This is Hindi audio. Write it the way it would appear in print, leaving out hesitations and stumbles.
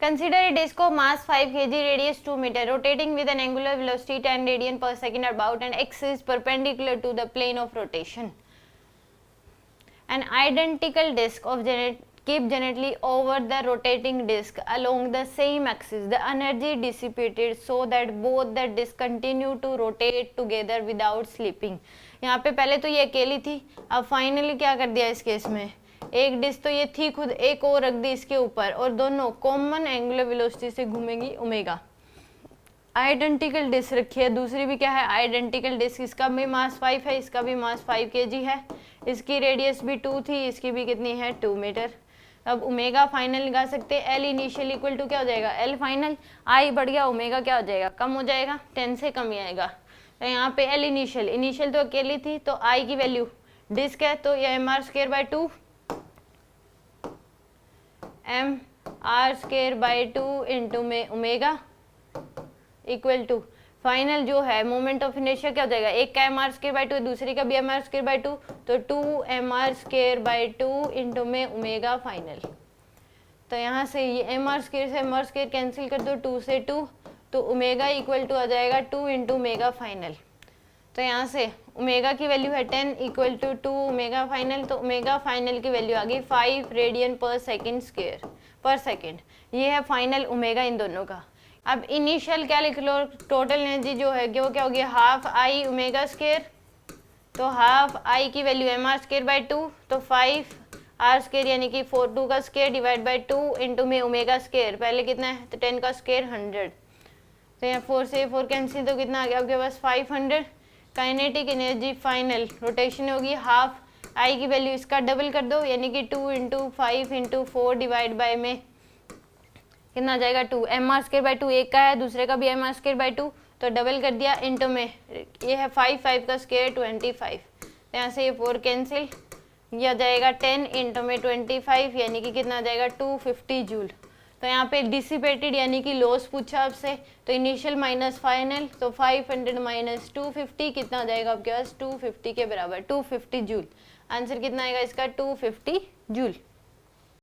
Consider a disk of mass 5 kg, radius 2 meter, rotating with an angular velocity 10 radian per second about an axis perpendicular to the plane of rotation. An identical disk of keep generally over the rotating disk along the same axis. The energy dissipated so that both the disks continue to rotate together without slipping. यहाँ पे पहले तो ये अकेली थी, अब फाइनली क्या कर दिया इस केस में, एक डिस्क तो ये थी खुद, एक और रख दी इसके ऊपर और दोनों कॉमन एंगुलर वेलोसिटी से घूमेंगी ओमेगा। आइडेंटिकल डिस्क रखी है, दूसरी भी क्या है आइडेंटिकल डिस्क, इसका भी मास 5 है, इसका भी मास 5 kg है, इसकी रेडियस भी 2 थी, इसकी भी कितनी है 2 मीटर। अब ओमेगा फाइनल निकाल सकते हैं, एल इनिशियल इक्वल टू क्या हो जाएगा एल फाइनल, आई बढ़ गया ओमेगा क्या हो जाएगा कम हो जाएगा, 10 से कम ही आएगा। तो यहाँ पे एल इनिशियल तो अकेली थी तो आई की वैल्यू डिस्क है तो ये m r square by 2 m r square by 2 into में ओमेगा इक्वल टू फाइनल जो है मोमेंट ऑफ इनर्शिया क्या हो जाएगा, एक का एम आर स्क्वायर बाई 2 दूसरी का भी एम आर स्क्वायर बाई 2 तो 2 m r square by 2 into में ओमेगा फाइनल। तो यहाँ से ये एम आर स्क्वायर से एम आर स्क्वायर कैंसिल कर दो 2 से 2 तो ओमेगा इक्वल टू आ जाएगा 2 इंटू ओमेगा फाइनल। तो यहाँ से ओमेगा की वैल्यू है 10 इक्वल टू 2 ओमेगा फाइनल, तो ओमेगा फाइनल की वैल्यू आ गई 5 रेडियन पर सेकेंड स्क्वायर पर सेकेंड। ये है फाइनल ओमेगा इन दोनों का। अब इनिशियल क्या लिख लो, टोटल एनर्जी जो है वो क्या होगी हाफ आई ओमेगा स्क्वायर, तो हाफ आई की value m r square by 2 तो 5 आर स्क्वायर यानी कि 2 का स्क्वायर डिवाइड बाई 2 इंटू में ओमेगा स्क्वायर, पहले कितना है तो 10 का स्क्वायर 100, तो यहाँ 4 से 4 कैंसिल तो कितना आ गया आपके पास 500। काइनेटिक एनर्जी फाइनल रोटेशन होगी हाफ आई की वैल्यू इसका डबल कर दो यानी कि 2 इंटू 5 इंटू 4 डिवाइड बाई में कितना आ जाएगा 2, एम आर स्क्वायर बाई 2 एक का है दूसरे का भी एम आर स्क्वायर बाई 2 तो डबल कर दिया इंटू में ये है 5 का स्क्वायर 25, तो यहाँ से ये 4 कैंसिल, यह आ जाएगा 10 इंटू में 25 यानी कि कितना आ जाएगा 250 जूल। तो यहाँ पे डिसिपेटेड यानी कि लॉस पूछा आपसे, तो इनिशियल माइनस फाइनल तो 500 माइनस 250 कितना आ जाएगा आपके पास 250 के बराबर 250 जूल। आंसर कितना आएगा इसका 250 जूल।